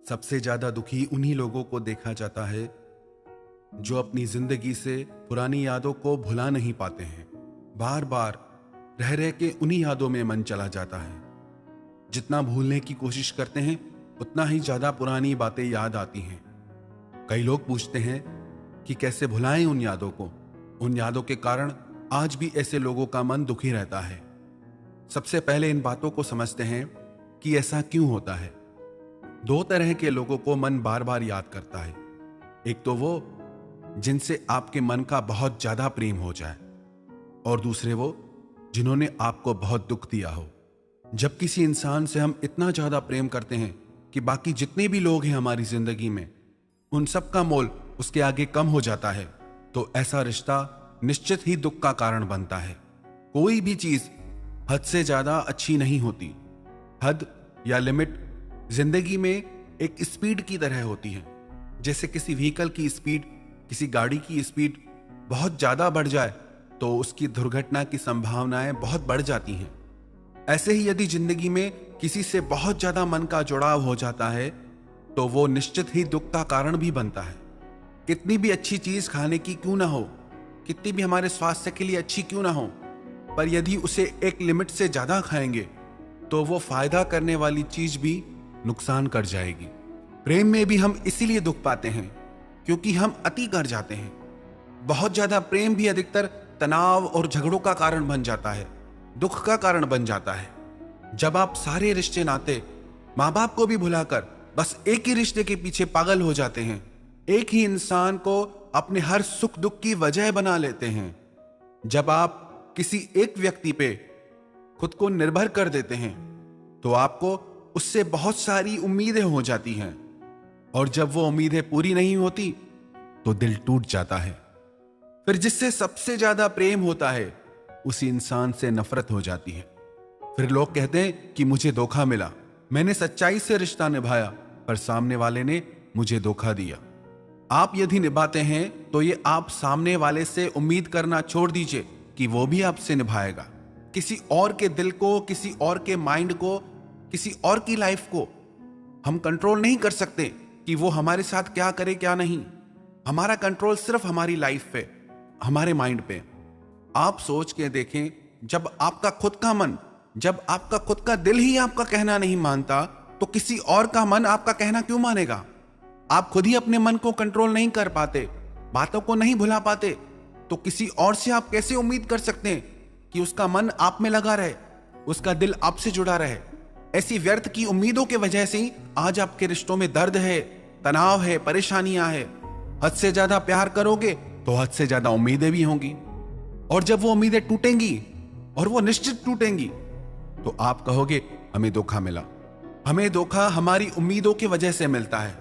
सबसे ज्यादा दुखी उन्हीं लोगों को देखा जाता है जो अपनी जिंदगी से पुरानी यादों को भुला नहीं पाते हैं। बार बार रह रह के उन्हीं यादों में मन चला जाता है। जितना भूलने की कोशिश करते हैं उतना ही ज्यादा पुरानी बातें याद आती हैं। कई लोग पूछते हैं कि कैसे भुलाएं उन यादों को। उन यादों के कारण आज भी ऐसे लोगों का मन दुखी रहता है। सबसे पहले इन बातों को समझते हैं कि ऐसा क्यों होता है। दो तरह के लोगों को मन बार बार याद करता है। एक तो वो जिनसे आपके मन का बहुत ज्यादा प्रेम हो जाए, और दूसरे वो जिन्होंने आपको बहुत दुख दिया हो। जब किसी इंसान से हम इतना ज्यादा प्रेम करते हैं कि बाकी जितने भी लोग हैं हमारी जिंदगी में, उन सब का मोल उसके आगे कम हो जाता है, तो ऐसा रिश्ता निश्चित ही दुख का कारण बनता है। कोई भी चीज हद से ज्यादा अच्छी नहीं होती। हद या लिमिट जिंदगी में एक स्पीड की तरह होती है। जैसे किसी व्हीकल की स्पीड, किसी गाड़ी की स्पीड बहुत ज्यादा बढ़ जाए तो उसकी दुर्घटना की संभावनाएं बहुत बढ़ जाती हैं। ऐसे ही यदि जिंदगी में किसी से बहुत ज्यादा मन का जुड़ाव हो जाता है तो वो निश्चित ही दुख का कारण भी बनता है। कितनी भी अच्छी चीज खाने की क्यों ना हो, कितनी भी हमारे स्वास्थ्य के लिए अच्छी क्यों ना हो, पर यदि उसे एक लिमिट से ज्यादा खाएंगे तो वो फायदा करने वाली चीज भी नुकसान कर जाएगी। प्रेम में भी हम इसीलिए दुख पाते हैं क्योंकि हम अति कर जाते हैं। बहुत ज्यादा प्रेम भी अधिकतर तनाव और झगड़ों का कारण बन जाता है, दुख का कारण बन जाता है। जब आप सारे रिश्ते नाते, माँ बाप को भी भुलाकर बस एक ही रिश्ते के पीछे पागल हो जाते हैं, एक ही इंसान को अपने हर सुख दुख की वजह बना लेते हैं, जब आप किसी एक व्यक्ति पे खुद को निर्भर कर देते हैं तो आपको उससे बहुत सारी उम्मीदें हो जाती हैं, और जब वो उम्मीदें पूरी नहीं होती तो दिल टूट जाता है। फिर जिससे सबसे ज्यादा प्रेम होता है उसी इंसान से नफरत हो जाती है। फिर लोग कहते हैं कि मुझे धोखा मिला, मैंने सच्चाई से रिश्ता निभाया पर सामने वाले ने मुझे धोखा दिया। आप यदि निभाते हैं तो ये आप सामने वाले से उम्मीद करना छोड़ दीजिए कि वो भी आपसे निभाएगा। किसी और के दिल को, किसी और के माइंड को, किसी और की लाइफ को हम कंट्रोल नहीं कर सकते कि वो हमारे साथ क्या करे क्या नहीं। हमारा कंट्रोल सिर्फ हमारी लाइफ पे, हमारे माइंड पे। आप सोच के देखें, जब आपका खुद का मन, जब आपका खुद का दिल ही आपका कहना नहीं मानता तो किसी और का मन आपका कहना क्यों मानेगा। आप खुद ही अपने मन को कंट्रोल नहीं कर पाते, बातों को नहीं भुला पाते, तो किसी और से आप कैसे उम्मीद कर सकते हैं कि उसका मन आप में लगा रहे, उसका दिल आपसे जुड़ा रहे। ऐसी व्यर्थ की उम्मीदों के वजह से ही आज आपके रिश्तों में दर्द है, तनाव है, परेशानियां है। हद से ज्यादा प्यार करोगे तो हद से ज्यादा उम्मीदें भी होंगी, और जब वो उम्मीदें टूटेंगी, और वो निश्चित टूटेंगी, तो आप कहोगे हमें धोखा मिला। हमें धोखा हमारी उम्मीदों की वजह से मिलता है।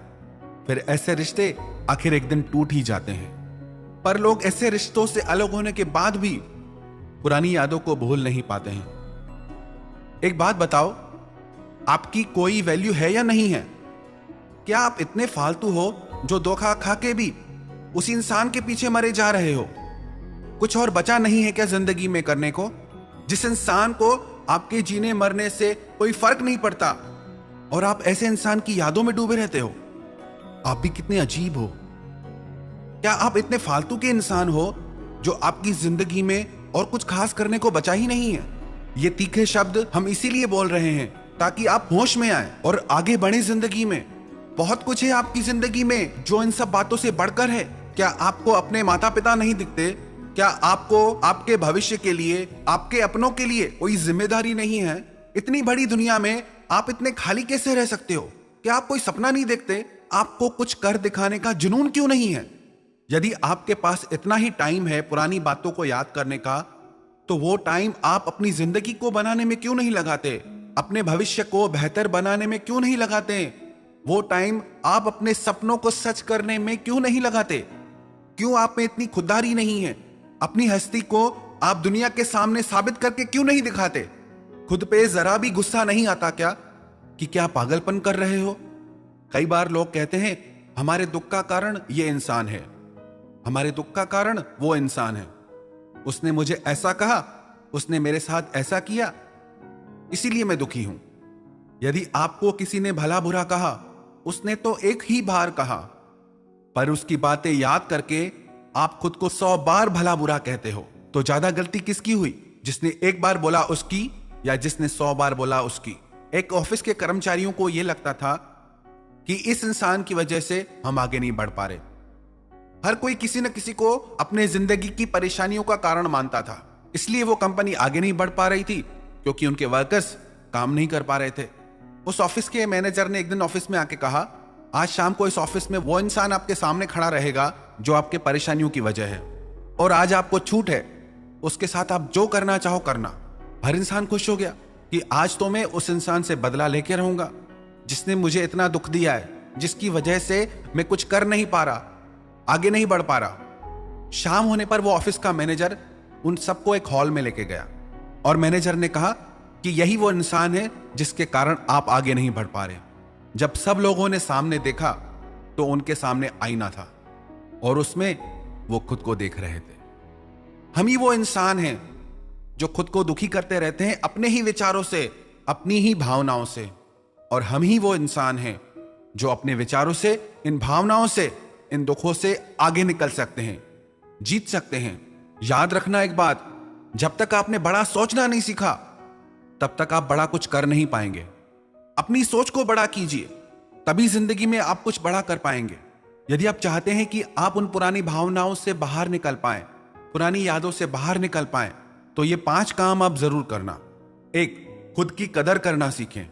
फिर ऐसे रिश्ते आखिर एक दिन टूट ही जाते हैं। पर लोग ऐसे रिश्तों से अलग होने के बाद भी पुरानी यादों को भूल नहीं पाते हैं। एक बात बताओ, आपकी कोई वैल्यू है या नहीं है? क्या आप इतने फालतू हो जो धोखा खा के भी उस इंसान के पीछे मरे जा रहे हो? कुछ और बचा नहीं है क्या जिंदगी में करने को? जिस इंसान को आपके जीने मरने से कोई फर्क नहीं पड़ता और आप ऐसे इंसान की यादों में डूबे रहते हो। आप भी कितने अजीब हो। क्या आप इतने फालतू के इंसान हो जो आपकी जिंदगी में और कुछ खास करने को बचा ही नहीं है? ये तीखे शब्द हम इसीलिए बोल रहे हैं ताकि आप होश में आए और आगे बढ़े जिंदगी में। बहुत कुछ है आपकी जिंदगी में जो इन सब बातों से बढ़कर है। क्या आपको अपने माता पिता नहीं दिखते? क्या आपको आपके भविष्य के लिए, आपके अपनों के लिए कोई जिम्मेदारी नहीं है? इतनी बड़ी दुनिया में आप इतने खाली कैसे रह सकते हो? क्या आप कोई सपना नहीं देखते? आपको कुछ कर दिखाने का जुनून क्यों नहीं है? यदि आपके पास इतना ही टाइम है पुरानी बातों को याद करने का, तो वो टाइम आप अपनी जिंदगी को बनाने में क्यों नहीं लगाते? अपने भविष्य को बेहतर बनाने में क्यों नहीं लगाते? वो टाइम आप अपने सपनों को सच करने में क्यों नहीं लगाते? क्यों आप में इतनी खुददारी नहीं है? अपनी हस्ती को आप दुनिया के सामने साबित करके क्यों नहीं दिखाते? खुद पे जरा भी गुस्सा नहीं आता क्या कि क्या पागलपन कर रहे हो? कई बार लोग कहते हैं हमारे दुख का कारण ये इंसान है, हमारे दुख का कारण वो इंसान है, उसने मुझे ऐसा कहा, उसने मेरे साथ ऐसा किया, इसीलिए मैं दुखी हूं। यदि आपको किसी ने भला बुरा कहा उसने तो एक ही बार कहा, पर उसकी बातें याद करके आप खुद को 100 बार भला बुरा कहते हो। तो ज्यादा गलती किसकी हुई, जिसने एक बार बोला उसकी या जिसने 100 बार बोला उसकी? एक ऑफिस के कर्मचारियों को यह लगता था कि इस इंसान की वजह से हम आगे नहीं बढ़ पा रहे। हर कोई किसी न किसी को अपने जिंदगी की परेशानियों का कारण मानता था, इसलिए वो कंपनी आगे नहीं बढ़ पा रही थी, क्योंकि उनके वर्कर्स काम नहीं कर पा रहे थे। उस ऑफिस के मैनेजर ने एक दिन ऑफिस में आके कहा, आज शाम को इस ऑफिस में वो इंसान आपके सामने खड़ा रहेगा जो आपके परेशानियों की वजह है, और आज आपको छूट है, उसके साथ आप जो करना चाहो करना। हर इंसान खुश हो गया कि आज तो मैं उस इंसान से बदला लेके रहूंगा जिसने मुझे इतना दुख दिया है, जिसकी वजह से मैं कुछ कर नहीं पा रहा, आगे नहीं बढ़ पा रहा। शाम होने पर वो ऑफिस का मैनेजर उन सबको एक हॉल में लेके गया और मैनेजर ने कहा कि यही वो इंसान है जिसके कारण आप आगे नहीं बढ़ पा रहे। जब सब लोगों ने सामने देखा तो उनके सामने आईना था और उसमें वो खुद को देख रहे थे। हम ही वो इंसान हैं जो खुद को दुखी करते रहते हैं अपने ही विचारों से, अपनी ही भावनाओं से, और हम ही वो इंसान हैं जो अपने विचारों से, इन भावनाओं से, इन दुखों से आगे निकल सकते हैं, जीत सकते हैं। याद रखना एक बात, जब तक आपने बड़ा सोचना नहीं सीखा तब तक आप बड़ा कुछ कर नहीं पाएंगे। अपनी सोच को बड़ा कीजिए, तभी जिंदगी में आप कुछ बड़ा कर पाएंगे। यदि आप चाहते हैं कि आप उन पुरानी भावनाओं से बाहर निकल पाएं, पुरानी यादों से बाहर निकल पाएं, तो ये 5 काम आप जरूर करना। 1, खुद की कदर करना सीखें,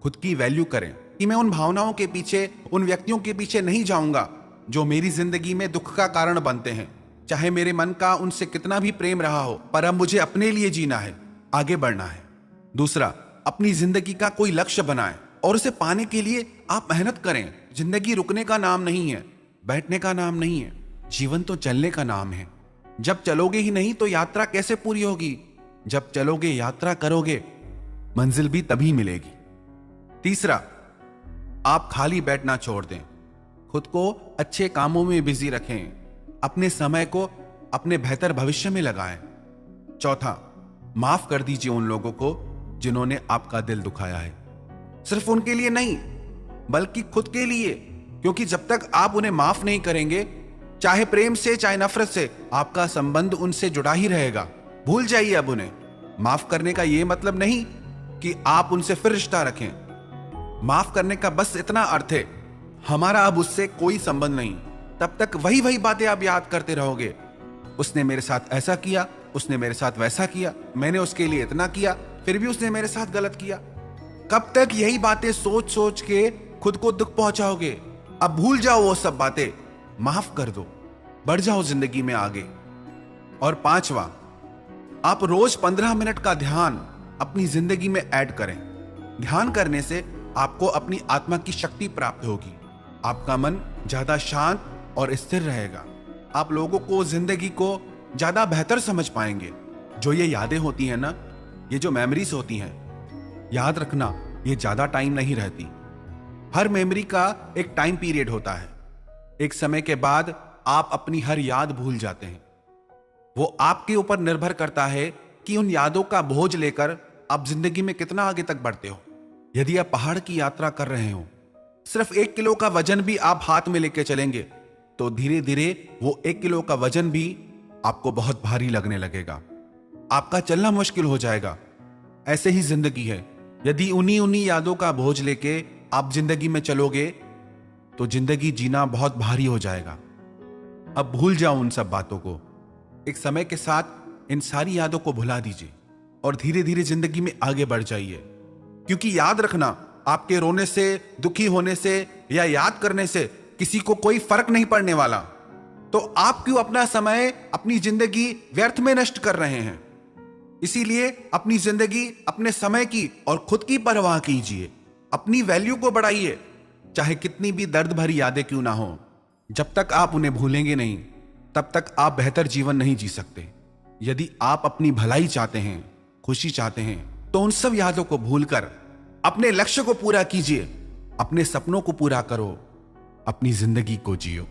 खुद की वैल्यू करें कि मैं उन भावनाओं के पीछे, उन व्यक्तियों के पीछे नहीं जाऊंगा जो मेरी जिंदगी में दुख का कारण बनते हैं। चाहे मेरे मन का उनसे कितना भी प्रेम रहा हो, पर अब मुझे अपने लिए जीना है, आगे बढ़ना है। 2, अपनी जिंदगी का कोई लक्ष्य बनाएं और उसे पाने के लिए आप मेहनत करें। जिंदगी रुकने का नाम नहीं है, बैठने का नाम नहीं है, जीवन तो चलने का नाम है। जब चलोगे ही नहीं तो यात्रा कैसे पूरी होगी? जब चलोगे, यात्रा करोगे, मंजिल भी तभी मिलेगी। 3, आप खाली बैठना छोड़ दें, खुद को अच्छे कामों में बिजी रखें, अपने समय को अपने बेहतर भविष्य में लगाएं। 4, माफ कर दीजिए उन लोगों को जिन्होंने आपका दिल दुखाया है, सिर्फ उनके लिए नहीं बल्कि खुद के लिए, क्योंकि जब तक आप उन्हें माफ नहीं करेंगे, चाहे प्रेम से चाहे नफरत से, आपका संबंध उनसे जुड़ा ही रहेगा। भूल जाइए अब उन्हें। माफ करने का यह मतलब नहीं कि आप उनसे फिर रिश्ता रखें। माफ करने का बस इतना अर्थ है, हमारा अब उससे कोई संबंध नहीं। तब तक वही वही बातें आप याद करते रहोगे, उसने मेरे साथ ऐसा किया, उसने मेरे साथ वैसा किया, मैंने उसके लिए इतना किया, फिर भी उसने मेरे साथ गलत किया। कब तक यही बातें सोच सोच के खुद को दुख पहुंचाओगे? अब भूल जाओ वो सब बातें, माफ कर दो, बढ़ जाओ जिंदगी में आगे। और 5वां, आप रोज 15 मिनट का ध्यान अपनी जिंदगी में ऐड करें। ध्यान करने से आपको अपनी आत्मा की शक्ति प्राप्त होगी, आपका मन ज्यादा शांत और स्थिर रहेगा, आप लोगों को, जिंदगी को ज्यादा बेहतर समझ पाएंगे। जो ये यादें होती हैं ना, ये जो मेमोरीज होती हैं, याद रखना ये ज्यादा टाइम नहीं रहती। हर मेमोरी का एक टाइम पीरियड होता है। एक समय के बाद आप अपनी हर याद भूल जाते हैं। वो आपके ऊपर निर्भर करता है कि उन यादों का बोझ लेकर आप जिंदगी में कितना आगे तक बढ़ते हो। यदि आप पहाड़ की यात्रा कर रहे हो, सिर्फ 1 किलो का वजन भी आप हाथ में लेके चलेंगे, तो धीरे धीरे वो 1 किलो का वजन भी आपको बहुत भारी लगने लगेगा, आपका चलना मुश्किल हो जाएगा। ऐसे ही जिंदगी है, यदि उन्हीं यादों का बोझ लेके आप जिंदगी में चलोगे तो जिंदगी जीना बहुत भारी हो जाएगा। अब भूल जाओ उन सब बातों को। एक समय के साथ इन सारी यादों को भुला दीजिए और धीरे धीरे जिंदगी में आगे बढ़ जाइए। क्योंकि याद रखना, आपके रोने से, दुखी होने से या याद करने से किसी को कोई फर्क नहीं पड़ने वाला। तो आप क्यों अपना समय, अपनी जिंदगी व्यर्थ में नष्ट कर रहे हैं? इसीलिए अपनी जिंदगी, अपने समय की और खुद की परवाह कीजिए, अपनी वैल्यू को बढ़ाइए, चाहे कितनी भी दर्द भरी यादें क्यों ना हो। जब तक आप उन्हें भूलेंगे नहीं, तब तक आप बेहतर जीवन नहीं जी सकते। यदि आप अपनी भलाई चाहते हैं, खुशी चाहते हैं, तो उन सब यादों को भूलकर अपने लक्ष्य को पूरा कीजिए, अपने सपनों को पूरा करो, अपनी जिंदगी को जियो।